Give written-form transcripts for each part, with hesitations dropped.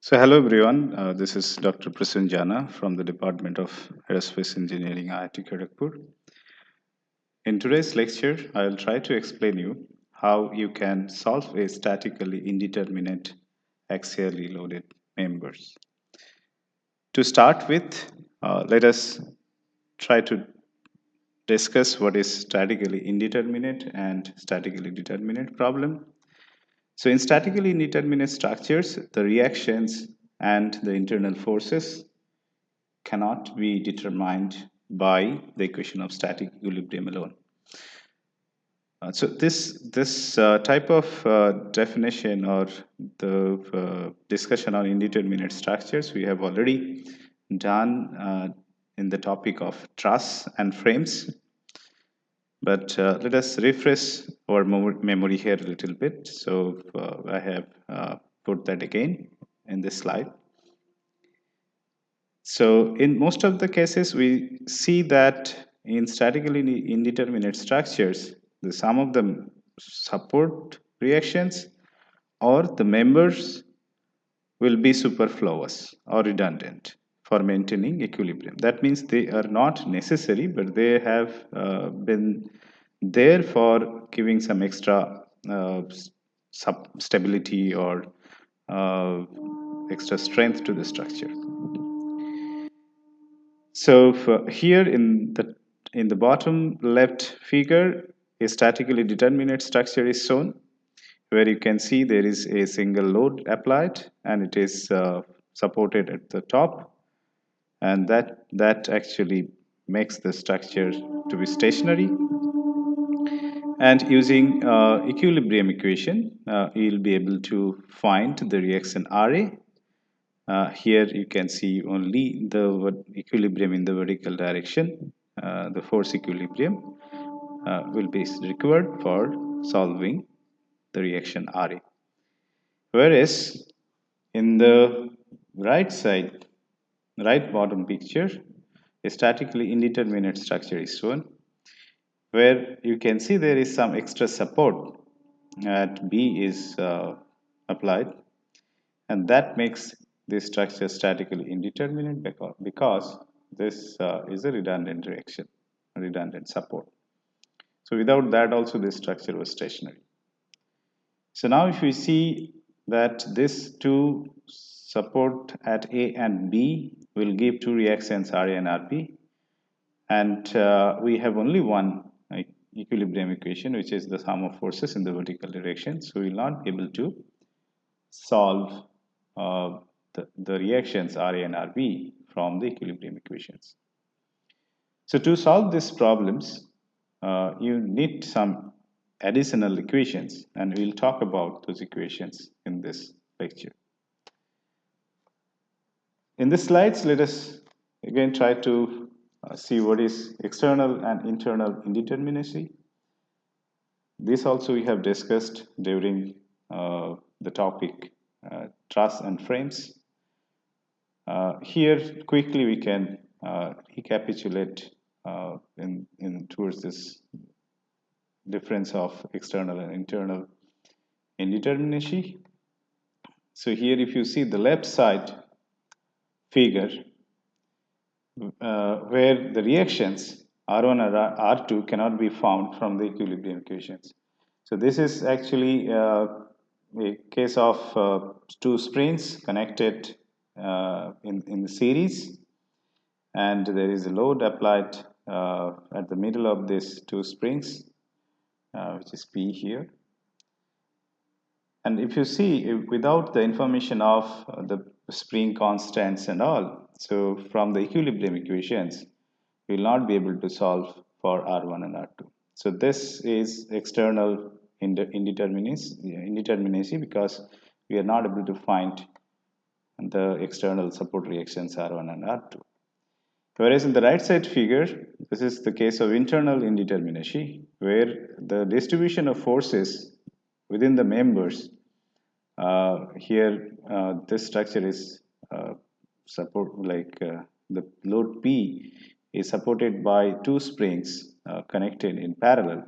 So hello everyone, this is Dr. Prasanjana from the Department of Aerospace Engineering, IIT Kharagpur. In today's lecture, I will try to explain you how you can solve a statically indeterminate axially loaded members. To start with, let us try to discuss what is statically indeterminate and statically determinate problem. So in statically indeterminate structures, the reactions and the internal forces cannot be determined by the equation of static equilibrium alone. So this type of definition or the discussion on indeterminate structures we have already done in the topic of truss and frames. But let us refresh our memory here a little bit. So I have put that again in this slide. So in most of the cases, we see that in statically indeterminate structures, the some of them support reactions or the members will be superfluous or redundant for maintaining equilibrium. That means they are not necessary, but they have been there for giving some extra stability or uh, extra strength to the structure. So here in the bottom left figure, a statically determinate structure is shown, where you can see there is a single load applied and it is supported at the top, and that actually makes the structure to be stationary. And using equilibrium equation, you'll be able to find the reaction RA. Here you can see only the equilibrium in the vertical direction. The force equilibrium will be required for solving the reaction RA. Whereas in the right side, right bottom picture, a statically indeterminate structure is shown, where you can see there is some extra support at B is applied, and that makes this structure statically indeterminate because this is a redundant reaction, a redundant support. So without that also this structure was stationary. So now if we see that this two support at A and B will give two reactions RA and RB, and we have only one equilibrium equation, which is the sum of forces in the vertical direction, so we will not be able to solve the reactions RA and RB from the equilibrium equations. So to solve these problems, you need some additional equations, and we'll talk about those equations in this lecture. In the slides, let us again try to see what is external and internal indeterminacy. This also we have discussed during the topic truss and frames. Here, quickly we can recapitulate in towards this difference of external and internal indeterminacy. So here, if you see the left side figure, where the reactions R1 and R2 cannot be found from the equilibrium equations. So this is actually a case of two springs connected in series, and there is a load applied at the middle of these two springs, which is P here. And if you see, without the information of the spring constants and all, so from the equilibrium equations, we will not be able to solve for R1 and R2. So this is external indeterminacy because we are not able to find the external support reactions R1 and R2. Whereas in the right side figure, this is the case of internal indeterminacy, where the distribution of forces within the members, here this structure is support like the load P is supported by two springs connected in parallel.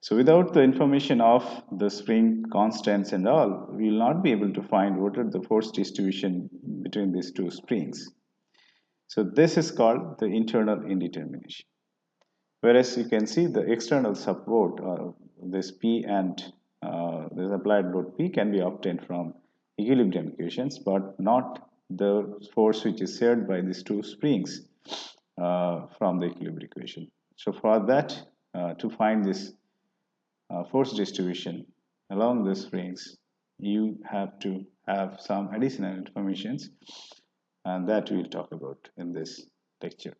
So without the information of the spring constants and all, we will not be able to find what are the force distribution between these two springs. So this is called the internal indetermination. Whereas you can see the external support, this P and this applied load P can be obtained from equilibrium equations, but not the force which is shared by these two springs from the equilibrium equation. So for that, to find this force distribution along the springs, you have to have some additional informations, and that we'll talk about in this lecture.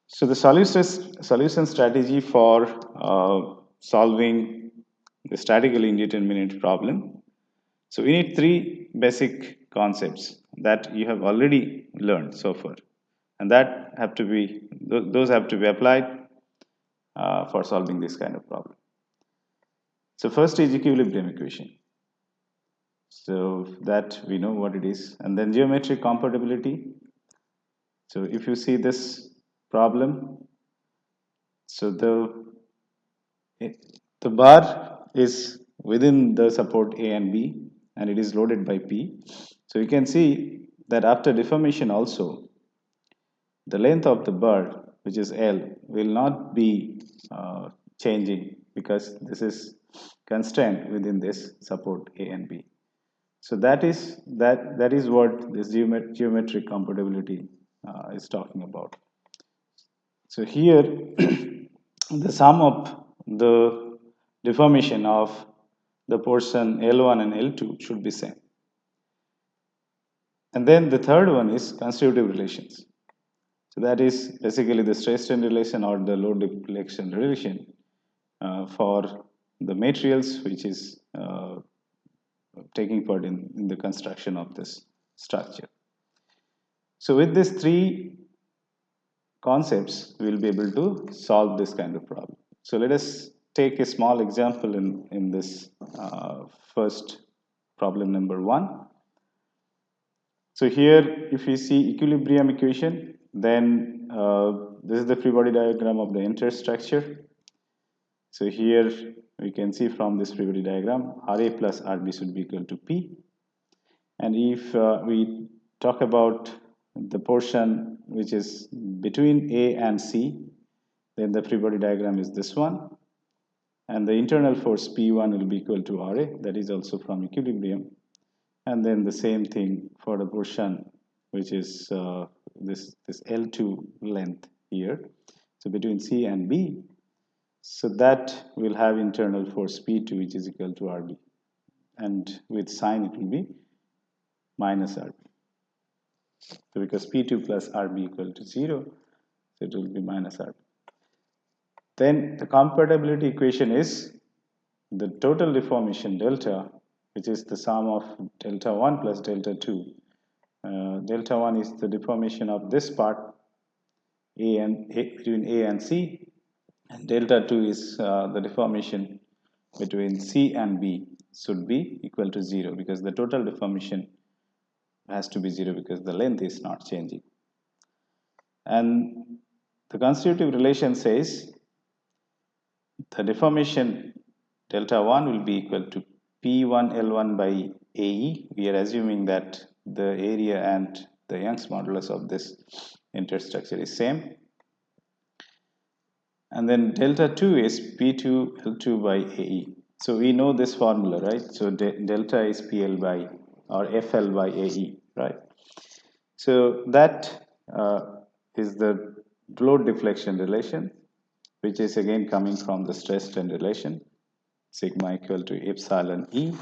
So the solution strategy for solving the statically indeterminate problem. So we need three basic concepts that you have already learned so far, and that have to be those have to be applied for solving this kind of problem. So first is equilibrium equation. So that we know what it is, and then geometric compatibility. So if you see this problem, so the bar is within the support A and B, and it is loaded by P. So you can see that after deformation also, the length of the bar, which is L, will not be changing because this is constrained within this support A and B. So that is what this geometric compatibility is talking about. So here, the sum of the deformation of the portion L1 and L2 should be same. And then the third one is constitutive relations. So that is basically the stress strain relation or the load deflection relation for the materials which is taking part in the construction of this structure. So with these three concepts, we'll be able to solve this kind of problem. So let us take a small example in this first problem number 1. So here, if we see equilibrium equation, then this is the free body diagram of the entire structure. So here we can see from this free body diagram, RA plus RB should be equal to P. And if we talk about the portion which is between A and C, then the free body diagram is this one. And the internal force P1 will be equal to RA, that is also from equilibrium. And then the same thing for the portion which is this L2 length here. So between C and B, so that will have internal force P2 which is equal to RB. And with sign it will be minus RB. So because P2 plus RB equal to 0, so it will be minus RB. Then the compatibility equation is the total deformation delta, which is the sum of delta 1 plus delta 2. Delta 1 is the deformation of this part between A and C, and delta 2 is the deformation between C and B should be equal to 0 because the total deformation has to be 0 because the length is not changing. And the constitutive relation says the deformation delta 1 will be equal to P1 L1 by AE. We are assuming that the area and the Young's modulus of this interstructure is same. And then delta 2 is P2 L2 by AE. So we know this formula, right? So delta is PL by or FL by AE, right? So that is the load deflection relation, which is again coming from the stress strain relation, sigma equal to epsilon E.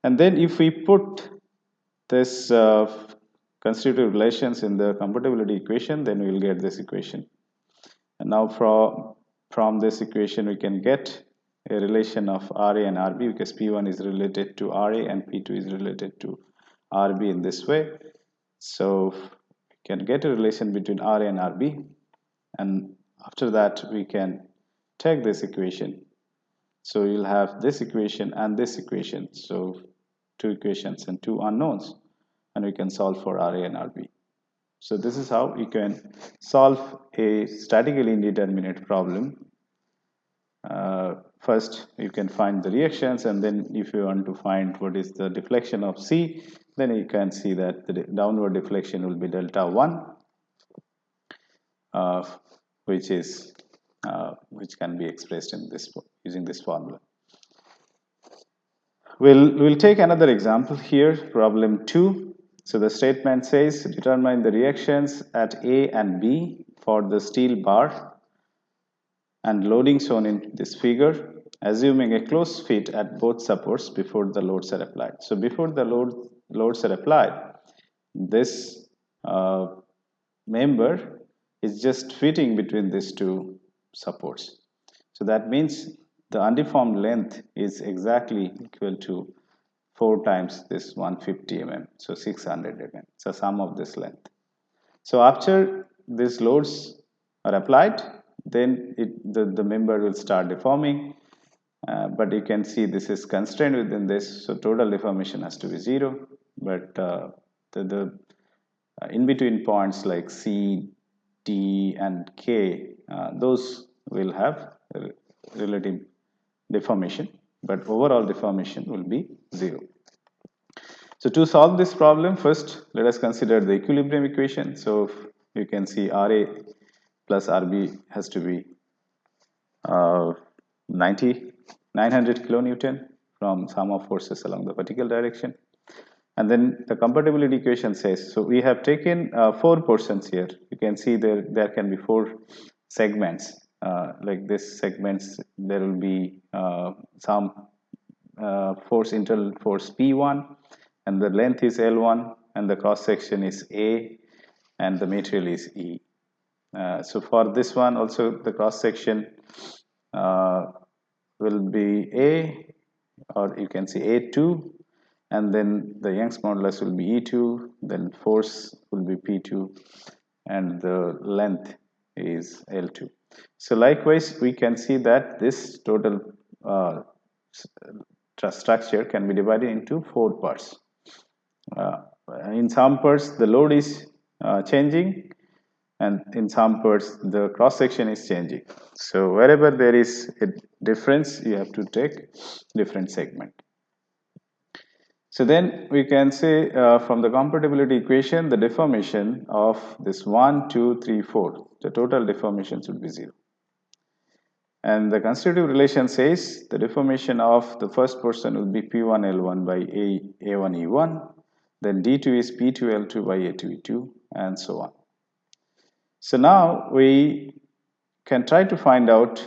And then if we put this constitutive relations in the compatibility equation, then we will get this equation. And now from this equation, we can get a relation of RA and RB because P1 is related to RA and P2 is related to RB in this way. So we can get a relation between RA and RB, and after that we can take this equation. So you'll have this equation and this equation. So two equations and two unknowns, and we can solve for RA and RB. So this is how you can solve a statically indeterminate problem. First, you can find the reactions, and then if you want to find what is the deflection of C, then you can see that the downward deflection will be delta 1, uh, which can be expressed in this using this formula. We'll take another example here, problem 2. So the statement says determine the reactions at A and B for the steel bar and loading shown in this figure, assuming a closed fit at both supports before the loads are applied. So before the loads are applied, this member is just fitting between these two supports. So that means the undeformed length is exactly equal to 4 times this 150 mm, so 600 mm. So sum of this length. So after these loads are applied, then the member will start deforming. But you can see this is constrained within this, so total deformation has to be 0. But the in between points like C, D, and K, those will have relative deformation, but overall deformation will be 0. So to solve this problem, first let us consider the equilibrium equation. So you can see RA plus RB has to be 900 kilonewton from sum of forces along the vertical direction. And then the compatibility equation says, so we have taken 4 portions here. You can see there can be 4 segments. Like this segments, there will be some internal force P1, and the length is L1, and the cross section is A, and the material is E. So for this one also, the cross section will be A, or you can see A2, and then the Young's modulus will be E2, then force will be P2, and the length is L2. So likewise, we can see that this total structure can be divided into 4 parts. In some parts, the load is changing, and in some parts, the cross section is changing. So wherever there is a difference, you have to take different segment. So then we can say from the compatibility equation, the deformation of this 1, 2, 3, 4, the total deformation should be 0. And the constitutive relation says the deformation of the first portion will be P1L1 by A1E1, then D2 is P2L2 by A2E2, and so on. So now we can try to find out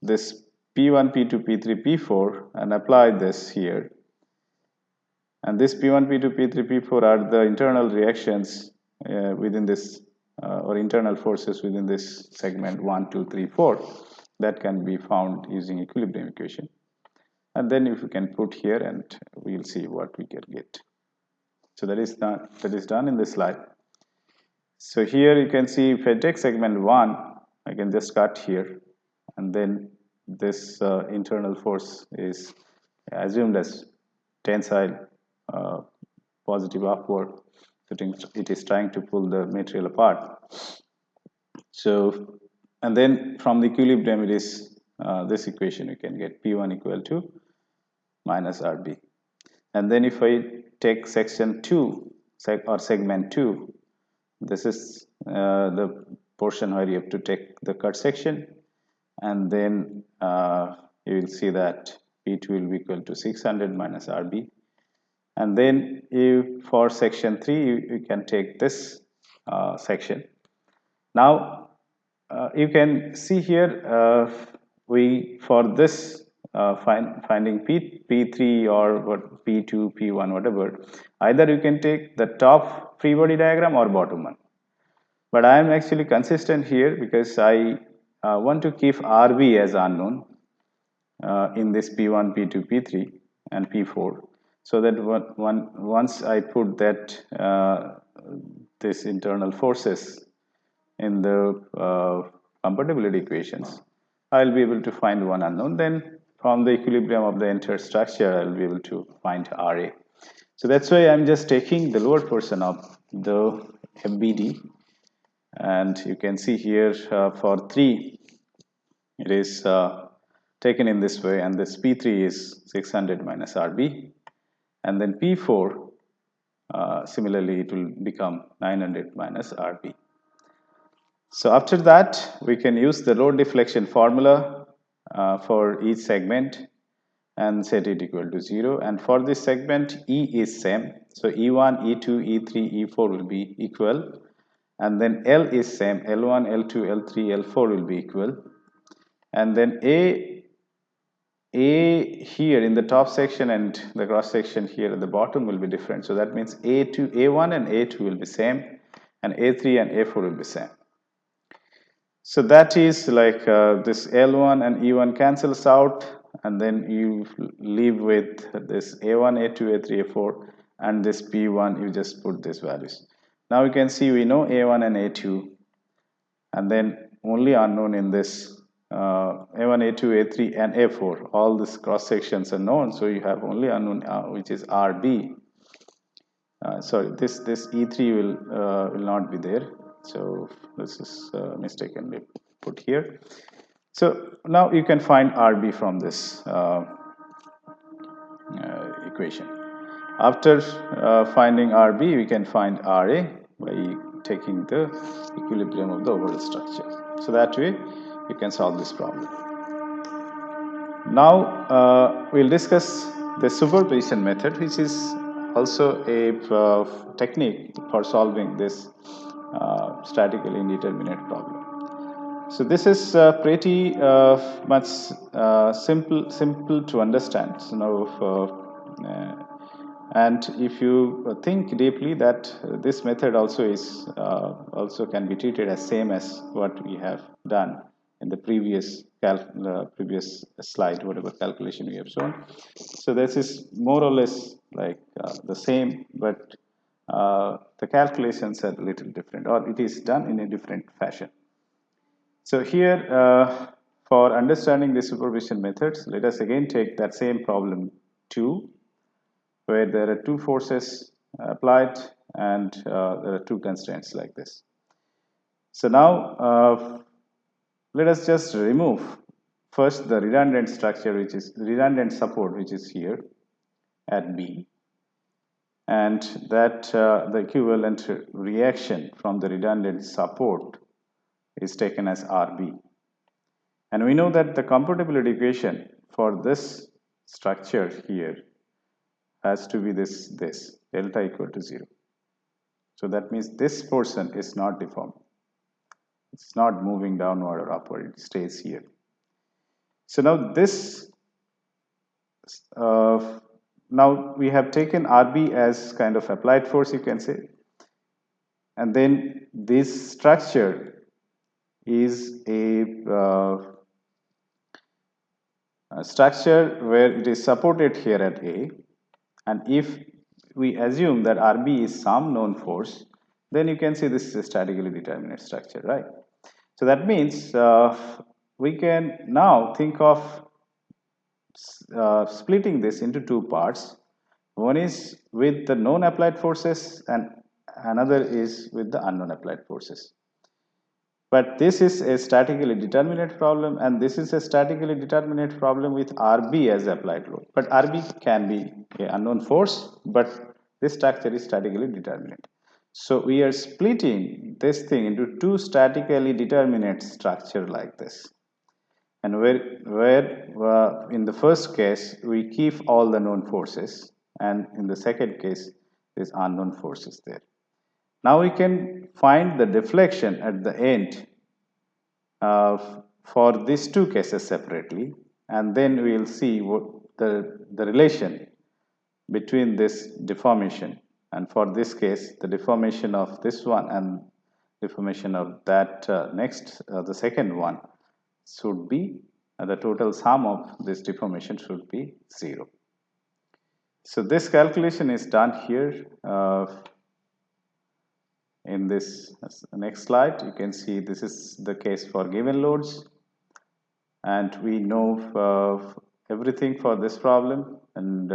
this P1, P2, P3, P4 and apply this here. And this P1, P2, P3, P4 are the internal reactions within this or internal forces within this segment 1, 2, 3, 4 that can be found using equilibrium equation. And then if we can put here, and we'll see what we can get. So that is done in this slide. So here you can see if I take segment 1, I can just cut here, and then this internal force is assumed as tensile positive upward. So it is trying to pull the material apart. So, and then from the equilibrium, it is this equation. You can get P1 equal to minus RB. And then if I take section 2 or segment 2, this is the portion where you have to take the cut section, and then you will see that P2 will be equal to 600 minus RB. And then for section 3, you can take this section. Now you can see here for this finding P3 or what P2, P1, whatever, either you can take the top free body diagram or bottom one. But I am actually consistent here because I want to keep RB as unknown in this P1, P2, P3, and P4, so that once I put that this internal forces in the compatibility equations, I'll be able to find one unknown. Then from the equilibrium of the entire structure, I'll be able to find RA. So that's why I'm just taking the lower portion of the FBD, and you can see here for 3 it is taken in this way, and this P3 is 600 minus RB, and then P4 similarly it will become 900 minus RB. So after that we can use the load deflection formula for each segment and set it equal to 0, and for this segment E is same, so E1, E2, E3, E4 will be equal, and then L is same, L1, L2, L3, L4 will be equal, and then A here in the top section and the cross section here at the bottom will be different, so that means A1 and A2 will be same, and A3 and A4 will be same. So that is like this L1 and E1 cancels out, and then you leave with this A1, A2, A3, A4, and this P1, you just put these values. Now you can see we know A1 and A2, and then only unknown in this A1, A2, A3, and A4. All these cross sections are known, so you have only unknown which is RB. Sorry, this E3 will not be there. So this is mistakenly put here. So now you can find RB from this equation. After finding RB, we can find RA by taking the equilibrium of the overall structure. So that way you can solve this problem. Now we'll discuss the superposition method, which is also a technique for solving this statically indeterminate problem. So this is pretty much simple to understand. So now, and if you think deeply, that this method also is also can be treated as same as what we have done in the previous slide, whatever calculation we have shown. So this is more or less like the same, but the calculations are a little different, or it is done in a different fashion. So here, for understanding the superposition methods, let us again take that same problem 2, where there are 2 forces applied and there are 2 constraints like this. So now let us just remove first the redundant structure, which is redundant support, which is here at B, and that the equivalent reaction from the redundant support is taken as RB. And we know that the compatibility equation for this structure here has to be this delta equal to 0. So that means this portion is not deformed. It's not moving downward or upward, it stays here. So now this, now we have taken RB as kind of applied force, you can say. And then this structure is a structure where it is supported here at A, and if we assume that RB is some known force, then you can see this is a statically determinate structure, right? So that means we can now think of splitting this into 2 parts. One is with the known applied forces and another is with the unknown applied forces. But this is a statically determinate problem, and this is a statically determinate problem with RB as applied load. But RB can be an unknown force, but this structure is statically determinate. So we are splitting this thing into 2 statically determinate structure like this. And where in the first case we keep all the known forces, and in the second case there's unknown forces there. Now we can find the deflection at the end for these 2 cases separately, and then we will see what the relation between this deformation, and for this case the deformation of this one and deformation of that the second one should be the total sum of this deformation should be 0. So this calculation is done here. In this next slide, you can see this is the case for given loads, and we know everything for this problem, and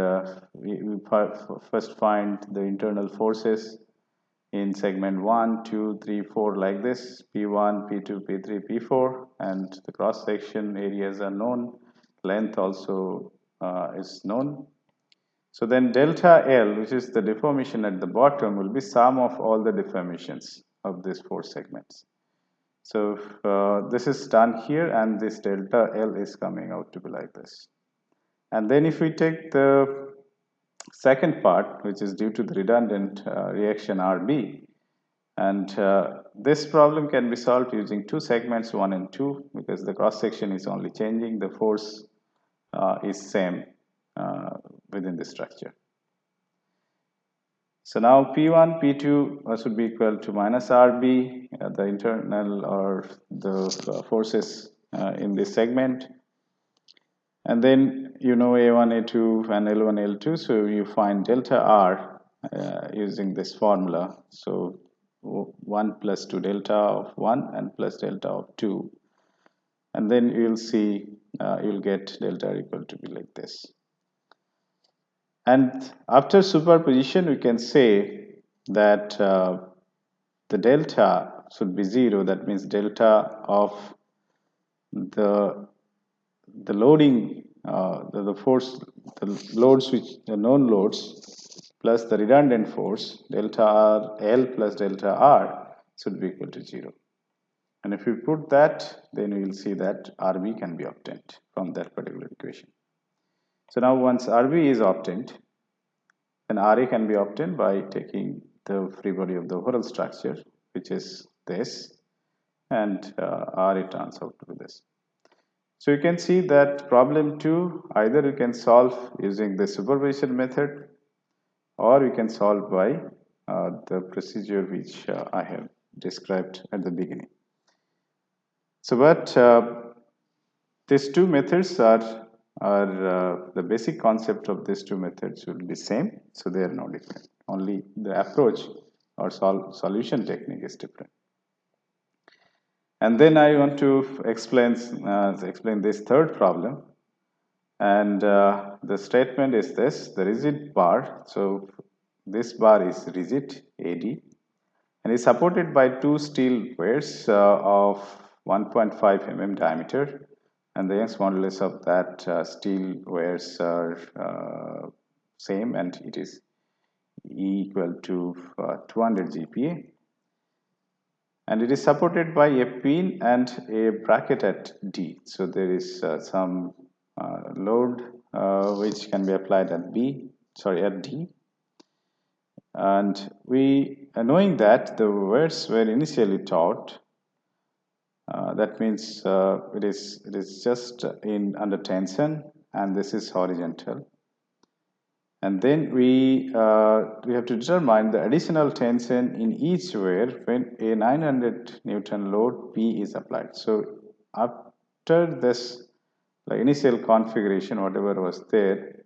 we first find the internal forces in segment 1, 2, 3, 4 like this, P1, P2, P3, P4, and the cross section areas are known, length also is known. So then delta L, which is the deformation at the bottom, will be sum of all the deformations of these 4 segments. So this is done here, and this delta L is coming out to be like this. And then if we take the second part, which is due to the redundant reaction RB, and this problem can be solved using 2 segments, 1 and 2, because the cross section is only changing, the force is same within the structure. So now P1, P2 should be equal to minus RB, the internal or the forces in this segment. And then you know A1, A2 and L1, L2, so you find delta R using this formula. So 1 plus 2 delta of 1 and plus delta of 2. And then you'll see, you'll get delta R equal to be like this. And after superposition, we can say that the delta should be 0. That means delta of the loading, the force, the loads which the known loads plus the redundant force delta R L plus delta R should be equal to 0. And if we put that, then we will see that RB can be obtained from that particular equation. So now once RB is obtained, then RA can be obtained by taking the free body of the overall structure, which is this, and RA turns out to be this. So you can see that problem 2, either you can solve using the superposition method, or you can solve by the procedure which I have described at the beginning. So but these 2 methods are the basic concept of these 2 methods will be same, so they are no different. Only the approach or solution technique is different. And then I want to explain this third problem. And the statement is this: the rigid bar. So this bar is rigid AD, and is supported by 2 steel wires of 1.5 mm diameter. And the Young's modulus of that steel wires are same, and it is E equal to 200 GPa. And it is supported by a pin and a bracket at D. So there is some load which can be applied at at D. And we, knowing that the wires were initially taut, that means it is just in under tension, and this is horizontal. And then we have to determine the additional tension in each wire when a 900 Newton load P is applied. So after this initial configuration, whatever was there,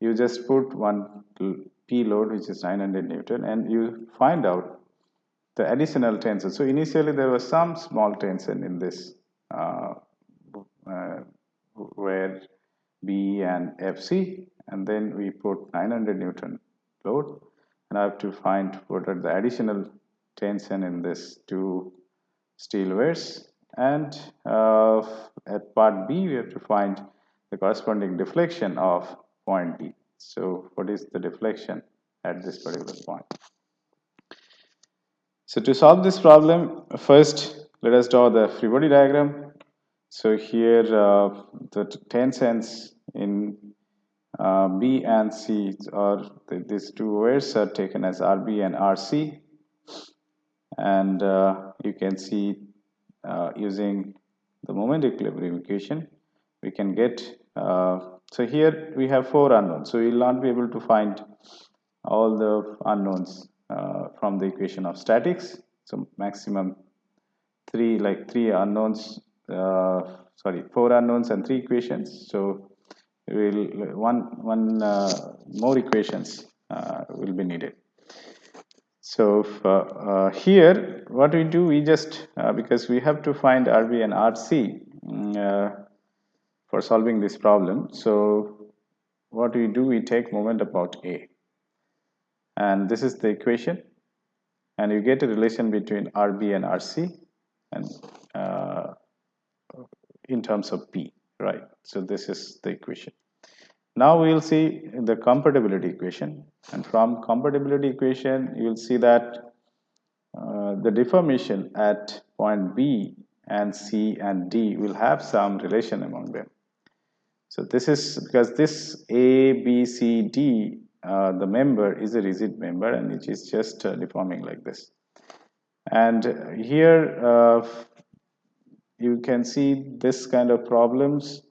you just put one P load which is 900 Newton, and you find out the additional tension. So initially there was some small tension in this where B and FC, and then we put 900 Newton load, and I have to find what are the additional tension in this 2 steel wires. And at part B, we have to find the corresponding deflection of point D. So what is the deflection at this particular point? So to solve this problem, first let us draw the free body diagram. So here the tensions in B and C, or these 2 wires are taken as RB and RC, and you can see using the moment equilibrium equation we can get so here we have 4 unknowns, so we will not be able to find all the unknowns from the equation of statics. So maximum 3 unknowns, 4 unknowns and 3 equations. So we'll one more equations will be needed. So here what we do, we just because we have to find RB and RC for solving this problem. So what we do, we take moment about A, and this is the equation. and you get a relation between RB and RC, and uh, in terms of P, right? So this is the equation. Now we will see the compatibility equation, and from compatibility equation you will see that the deformation at point B and C and D will have some relation among them. So this is because this A, B, C, D, the member is a rigid member and it is just deforming like this. And here you can see this kind of problems.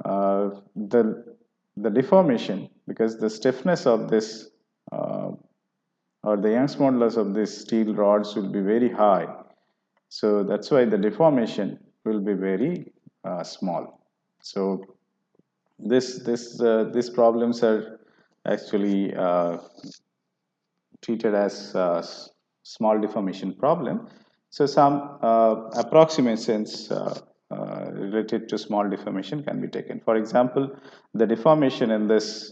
Uh, the the deformation, because the stiffness of this or the Young's modulus of these steel rods will be very high. So that's why the deformation will be very small. So these problems are actually treated as small deformation problem. So some approximations related to small deformation can be taken. For example, the deformation in this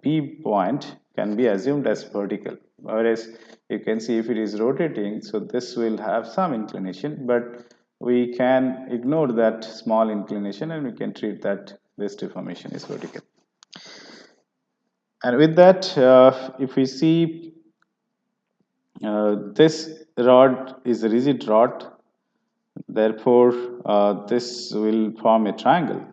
B point can be assumed as vertical, whereas you can see if it is rotating, so this will have some inclination, but we can ignore that small inclination and we can treat that this deformation is vertical. And with that, if we see this rod is a rigid rod, therefore this will form a triangle.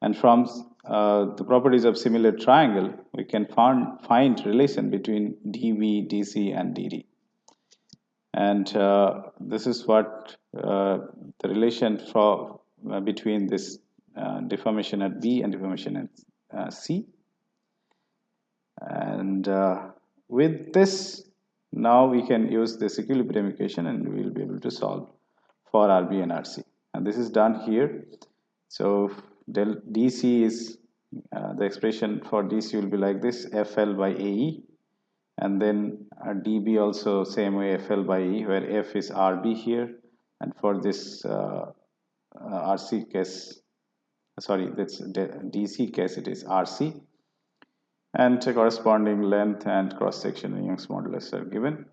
And from the properties of similar triangle, we can find relation between DV, DC, and DD. And this is what the relation for between this deformation at B and deformation at C. And with this, now we can use this equilibrium equation and we will be able to solve for RB and RC. And this is done here. So del DC is the expression for DC will be like this, FL by AE, and then DB also same way, FL by E, where F is RB here, and for this RC case, sorry, that's DC case, it is RC, and corresponding length and cross section in Young's modulus are given.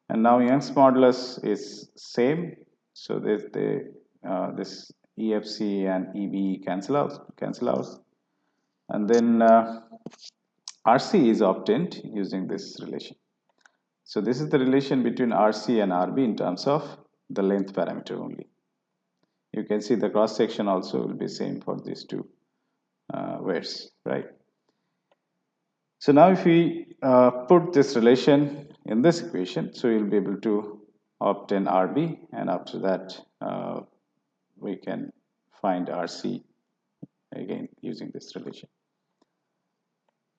And now Young's modulus is same, so this EFC and EB cancel out, and then RC is obtained using this relation. So this is the relation between RC and RB in terms of the length parameter only. You can see the cross section also will be same for these two wares, right? So now if we put this relation in this equation, so you'll be able to obtain RB, and after that we can find RC again using this relation.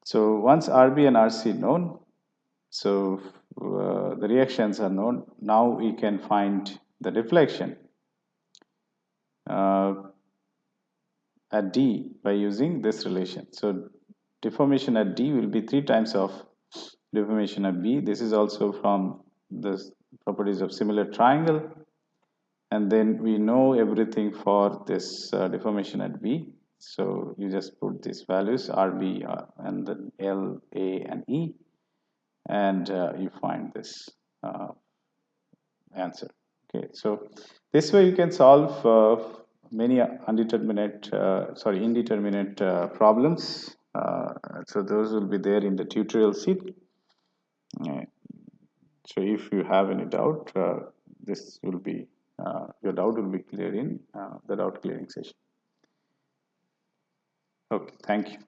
So once RB and RC known, so the reactions are known, now we can find the deflection at D by using this relation. So deformation at D will be 3 times of deformation at B. This is also from the properties of similar triangle, and then we know everything for this deformation at B. So you just put these values RB and then L, A, and E, and you find this answer. Okay, so this way you can solve many indeterminate problems. So those will be there in the tutorial sheet. So if you have any doubt, this will be your doubt will be clear in the doubt clearing session. Okay, thank you.